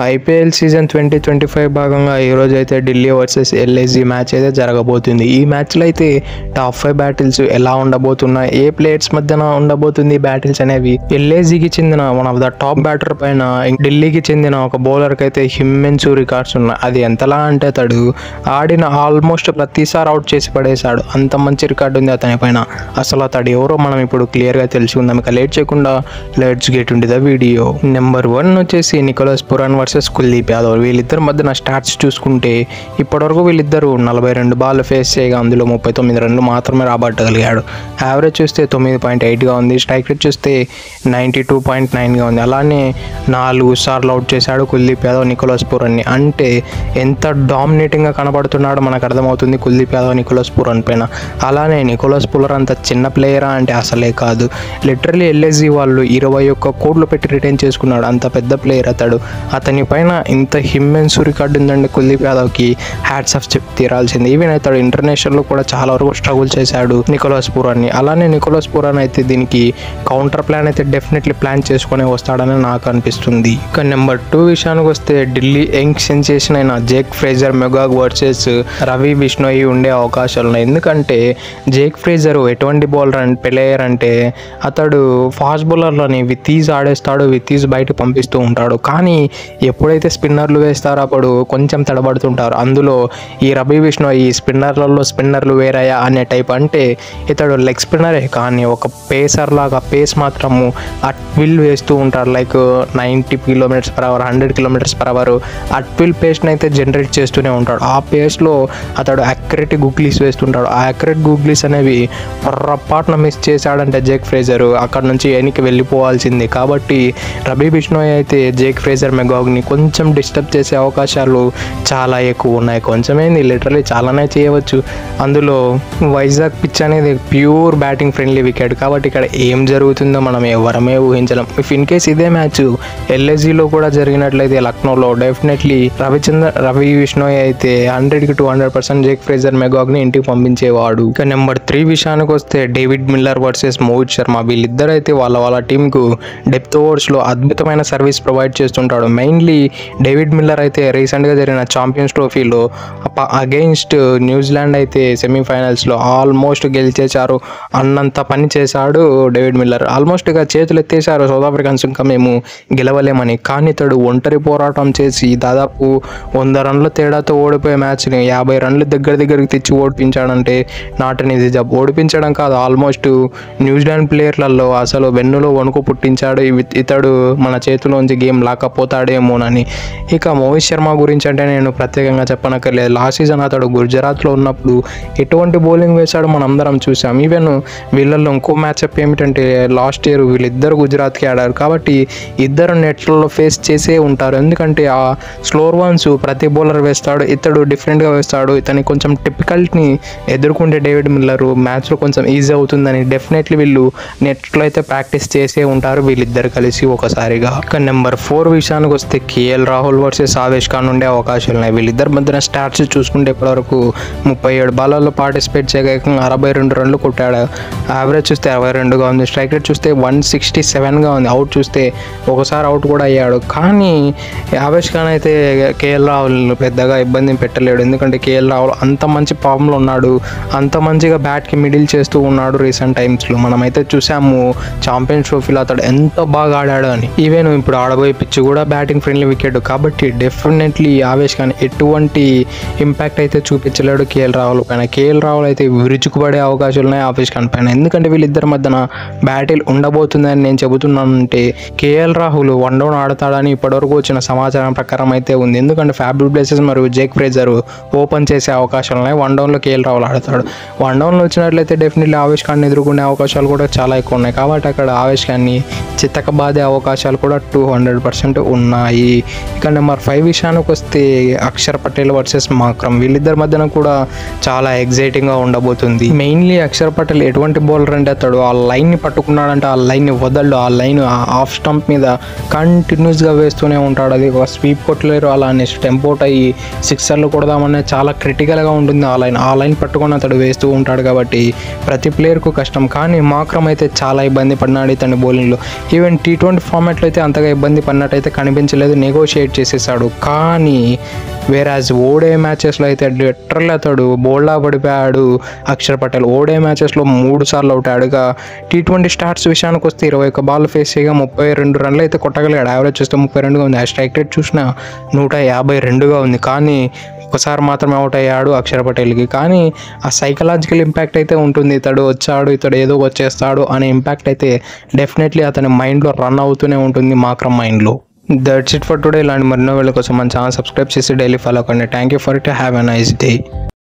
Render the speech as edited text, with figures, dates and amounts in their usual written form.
IPL season 2025 భాగంగా ఈరోజు అయితే ఢిల్లీ వర్సెస్ ఎల్ఏజీ మ్యాచ్ అయితే జరగబోతుంది. ఈ మ్యాచ్లో అయితే టాప్ 5 బ్యాటిల్స్ ఎలా ఉండబోతున్నాయి, ఏ ప్లేయర్స్ మధ్యన ఉండబోతుంది బ్యాటిల్స్ అనేవి, ఎల్ఏజీకి చెందిన one of the top batter పైన ఢిల్లీకి చెందిన ఒక బౌలర్కి అయితే ఇమ్మెన్సు రికార్డ్స్ ఉన్నాయి. అది ఎంతలా అంటే అతడు ఆడిన ఆల్మోస్ట్ ప్రతిసారి అవుట్ చేసి పడేశాడు. అంత మంచి రికార్డు ఉంది అతని పైన. అసలు అతడు ఎవరో మనం ఇప్పుడు క్లియర్గా తెలుసుకుందాం. ఇక లేట్ చేయకుండా let's get into the video. Number 1 వచ్చేసి నికోలస్ పురాన్ వర్సెస్ కుల్దీప్ యాదవ్. వీళ్ళిద్దరి మధ్యన స్టాట్స్ చూసుకుంటే ఇప్పటివరకు వీళ్ళిద్దరూ 42 బాల్ ఫేస్ చేయగా అందులో 39 రన్లు మాత్రమే రాబట్టగలిగాడు. యావరేజ్ చూస్తే 9.8గా ఉంది. స్ట్రైక్ రేట్ చూస్తే 92.9గా ఉంది. అలానే 4 సార్లు అవుట్ చేశాడు కుల్దీప్ యాదవ్ నికోలస్ పురాన్ని. అంటే ఎంత డామినేటింగ్గా కనబడుతున్నాడో మనకు అర్థమవుతుంది కుల్దీప్ యాదవ్ నికోలస్ పురాన్ పైన. అలానే నికోలస్ పురాన్ అంత చిన్న ప్లేయరా అంటే అసలే కాదు. లిటరలీ ఎల్ఏజీ వాళ్ళు 21 కోట్లు పెట్టి రిటైన్ చేసుకున్నాడు. అంత పెద్ద ప్లేయర్ అతడు. అతని పైన ఇంత ఇమ్మెన్సు రికార్డు ఉందండి కుల్దీప్ యాదవ్కి. హ్యాట్స్ ఆఫ్ చెప్పి తీరాల్సింది. ఈవెన్ అతడు ఇంటర్నేషనల్లో కూడా చాలా వరకు స్ట్రగుల్ చేశాడు నికోలస్ పురాన్ని. అలానే నికోలస్ పురాన్ అయితే దీనికి కౌంటర్ ప్లాన్ అయితే డెఫినెట్లీ ప్లాన్ చేసుకునే వస్తాడని నాకు అనిపిస్తుంది. ఇక నెంబర్ 2 విషయానికి వస్తే ఢిల్లీ యంగ్ సెన్సేషన్ అయిన Jake Fraser McGurk versus Ravi Bishnoi ఉండే అవకాశాలు ఉన్నాయి. ఎందుకంటే జేక్ ఫ్రేజర్ ఎటువంటి బౌలర్ ప్లేయర్ అంటే అతడు ఫాస్ట్ బౌలర్లని విత్ ఈజ్ ఆడేస్తాడు, విత్ ఈజ్ బయట పంపిస్తూ ఉంటాడు. కానీ ఎప్పుడైతే స్పిన్నర్లు వేస్తారో అప్పుడు కొంచెం తడబడుతుంటారు. అందులో ఈ రవి బిష్ణోయి స్పిన్నర్లలో స్పిన్నర్లు వేరయ్యా అనే టైప్. అంటే ఇతడు లెగ్ స్పిన్నరే కానీ ఒక పేసర్ లాగా పేస్ మాత్రము అట్ విల్ వేస్తూ ఉంటారు. Like 90 km/h 100 km/h at will పేస్ని అయితే జనరేట్ చేస్తూనే ఉంటాడు. ఆ పేస్లో అతడు అక్యురేట్ గూగ్లీస్ వేస్తుంటాడు. ఆ అక్యురేట్ గూగ్లీస్ అనేవి పొర్రపాటున మిస్ చేశాడంటే జేక్ ఫ్రేజర్ అక్కడ నుంచి వెనక్కి వెళ్ళిపోవాల్సిందే. కాబట్టి రవి బిష్ణోయి అయితే జేక్ ఫ్రేజర్ మెగాగ్ని కొంచెం డిస్టర్బ్ చేసే అవకాశాలు చాలా ఎక్కువ ఉన్నాయి. కొంచెమేంది లిటరలీ చాలానే చేయవచ్చు. అందులో వైజాగ్ పిచ్ అనేది ప్యూర్ బ్యాటింగ్ ఫ్రెండ్లీ వికెట్. కాబట్టి ఇక్కడ ఏం జరుగుతుందో మనం ఎవరమే ఊహించలేం. ఇఫ్ ఇన్ కేస్ ఇదే మ్యాచ్ ఎల్ఏజీలో కూడా జరిగినట్లయితే లక్నోలో డెఫినెట్లీ రవి బిష్ణోయి అయితే 100కి 200% జేక్ ఫ్రేజర్ మెగాగ్ని ఇంటికి పంపించేవాడు. ఇక నెంబర్ 3 విషయానికి వస్తే David Miller versus Mohit Sharma. వీళ్ళిద్దరు అయితే వాళ్ళ టీంకు డెప్త్ ఓవర్స్లో అద్భుతమైన సర్వీస్ ప్రొవైడ్ చేస్తుంటాడు. మెయిన్లీ డేవిడ్ మిల్లర్ అయితే రీసెంట్గా జరిగిన ఛాంపియన్స్ ట్రోఫీలో అగెయిన్స్ట్ న్యూజిలాండ్ అయితే సెమీఫైనల్స్లో ఆల్మోస్ట్ గెలిచేశారు. అన్నంత పని చేశాడు డేవిడ్ మిల్లర్. ఆల్మోస్ట్ ఇక చేతులు ఎత్తేసారు సౌత్ ఆఫ్రికన్స్, ఇంకా మేము గెలవలేమని. కానీ ఇతడు ఒంటరి పోరాటం చేసి దాదాపు 100 రన్ల తేడాతో ఓడిపోయే మ్యాచ్ని 50 రన్లు దగ్గరికి తెచ్చి ఓడిపించాడంటే నాట్ అన్ ఈజీ జాబ్. ఓడిపించడం కాదు, ఆల్మోస్ట్ న్యూజిలాండ్ ప్లేయర్లలో అసలు వెన్నులో వణుకు పుట్టించాడు. ఇతడు మన చేతిలోంచి గేమ్ లాక్కపోతాడేమోనని. ఇక మోహిత్ శర్మ గురించి అంటే నేను ప్రత్యేకంగా చెప్పనక్కర్లేదు. లాస్ట్ సీజన్ అతడు గుజరాత్లో ఉన్నప్పుడు ఎటువంటి బౌలింగ్ వేశాడో మనం అందరం చూసాం. ఈవెన్ వీళ్ళల్లో ఇంకో మ్యాచ్అప్ ఏమిటంటే లాస్ట్ ఇయర్ వీళ్ళిద్దరు గుజరాత్కి ఆడారు. కాబట్టి ఇద్దరు నెట్లలో ఫేస్ చేసే ఉంటారు. ఎందుకంటే ఆ స్లోర్ వన్స్ ప్రతి బౌలర్ వేస్తాడు, ఇతడు డిఫరెంట్గా వేస్తాడు. ఇతని కొంచెం టిపికల్ని ఎదుర్కొంటే డేవిడ్ మిల్లర్ మ్యాచ్లో కొంచెం ఈజీ అవుతుందని డెఫినెట్లీ వీళ్ళు నెట్లో అయితే ప్రాక్టీస్ చేసే ఉంటారు వీళ్ళిద్దరు కలిసి ఒకసారిగా. ఇక నెంబర్ 4 విషయానికి వస్తే కేఎల్ రాహుల్ వర్సెస్ ఆవేష్ ఖాన్ ఉండే అవకాశాలు ఉన్నాయి. వీళ్ళిద్దరి మధ్యన స్టాట్స్ చూసుకుంటే ఇప్పటివరకు 37 బాల్లో పార్టిసిపేట్ చేయగా 62 రన్లు కొట్టాడు. యావరేజ్ చూస్తే 62గా ఉంది. స్ట్రైక్ రేట్ చూస్తే 167గా ఉంది. అవుట్ చూస్తే ఒకసారి అవుట్ కూడా అయ్యాడు. కానీ ఆవేష్ ఖాన్ అయితే కేఎల్ రాహుల్ పెద్దగా ఇబ్బంది పెట్టలేడు. ఎందుకంటే కేఎల్ రాహుల్ అంత మంచి ఫామ్లో ఉన్నాడు, అంత మంచిగా బ్యాట్కి మిడిల్ చేస్తూ ఉన్నాడు. రీసెంట్ టైమ్స్లో మనమైతే చూసాము ఛాంపియన్స్ ట్రోఫీలో అతడు ఎంత బాగా ఆడాడు అని. ఈవెన్ ఇప్పుడు ఆడబోయే పిచ్ కూడా బ్యాటింగ్ ఫ్రెండ్లీ వికెట్. కాబట్టి డెఫినెట్లీ ఆవేష్ ఖాన్ ఎటువంటి ఇంపాక్ట్ అయితే చూపించలేడు కేఎల్ రాహుల్ పైన. కేఎల్ రాహుల్ అయితే విరుచుకుపడే అవకాశాలు ఉన్నాయి ఆవేష్ ఖాన్ పైన. ఎందుకంటే వీళ్ళిద్దరి మధ్యన బ్యాటిల్ ఉండబోతుందని నేను చెబుతున్నానంటే కేఎల్ రాహుల్ 1 డౌన్ ఆడతాడని ఇప్పటివరకు వచ్చిన సమాచారం ప్రకారం అయితే ఉంది. ఎందుకంటే ఫ్యాబ్ డు ప్లేసెస్ మరియు జేక్ ఫ్రేజర్ ఓపెన్ చేసే అవకాశాలు ఉన్నాయి. 1 డౌన్లో కేఎల్ రాహుల్ ఆడతాడు. 1 డౌన్లో వచ్చినట్లయితే డెఫినెట్లీ ఆవేష్ ఖాన్ ఎదుర్కొనే అవకాశాలు కూడా చాలా ఎక్కువ ఉన్నాయి. కాబట్టి అక్కడ ఆవేష్ ఖాన్ని చిత్తక బాధే అవకాశాలు కూడా 200% ఉన్నాయి. ఇక నెంబర్ 5 విషయానికి వస్తే అక్షర్ పటేల్ వర్సెస్ మాక్రమ్. వీళ్ళిద్దరి మధ్యన కూడా చాలా ఎగ్జైటింగ్గా ఉండబోతుంది. మెయిన్లీ అక్షర్ పటేల్ ఎటువంటి బౌలర్ అంటే అతడు ఆ లైన్ని పట్టుకున్నాడంటే ఆ లైన్ని వదలడు. ఆ లైన్ ఆఫ్ స్టంప్ మీద కంటిన్యూస్గా వేస్తూనే ఉంటాడు. అది ఒక స్వీప్ కొట్టలేరు. అలా నెక్స్ట్ టెంపోట్ అయ్యి సిక్సర్లు కొడదామనే చాలా క్రిటికల్గా ఉంటుంది ఆ లైన్ పట్టుకొని అతడు వేస్తూ ఉంటాడు. కాబట్టి ప్రతి ప్లేయర్కు కష్టం. కానీ మాక్రమ్ అయితే చాలా ఇబ్బంది పడినాడు ఇతని బౌలింగ్లో. ఈవెన్ T20 ఫార్మాట్లో అయితే అంతగా ఇబ్బంది పడినట్టయితే కనిపించలేదు. లేదు, నెగోషియేట్ చేసేసాడు. కానీ వేరాజ్ ఓడే మ్యాచెస్లో అయితే లిటరల్ అతడు బోల్డా పడిపోయాడు అక్షర్ పటేల్. ఓడే మ్యాచెస్లో 3 సార్లు అవుట్ అయ్యాడు. ఇక T20 స్టార్ట్స్ విషయానికి వస్తే 21 బాల్ ఫేస్ చేయగా 32 రన్లు అయితే కొట్టగలిగాడు. యావరేజ్ చూస్తే 32గా ఉంది. ఆ స్ట్రైక్ రేట్ చూసినా 152గా ఉంది. కానీ ఒకసారి మాత్రమే అవుట్ అయ్యాడు అక్షర్ పటేల్కి. కానీ ఆ సైకలాజికల్ ఇంపాక్ట్ అయితే ఉంటుంది. ఇతడు వచ్చాడు, ఇతడు ఏదో వచ్చేస్తాడు అనే ఇంపాక్ట్ అయితే డెఫినెట్లీ అతని మైండ్లో రన్ అవుతూనే ఉంటుంది, మాక్రమ్ మైండ్లో. That's it for today. ఇలాంటి మరిన్నో వీళ్ళ కోసం మన ఛానల్ సబ్స్క్రైబ్ చేసి డైలీ ఫాలో కండి. Thank you for it. Have a nice day.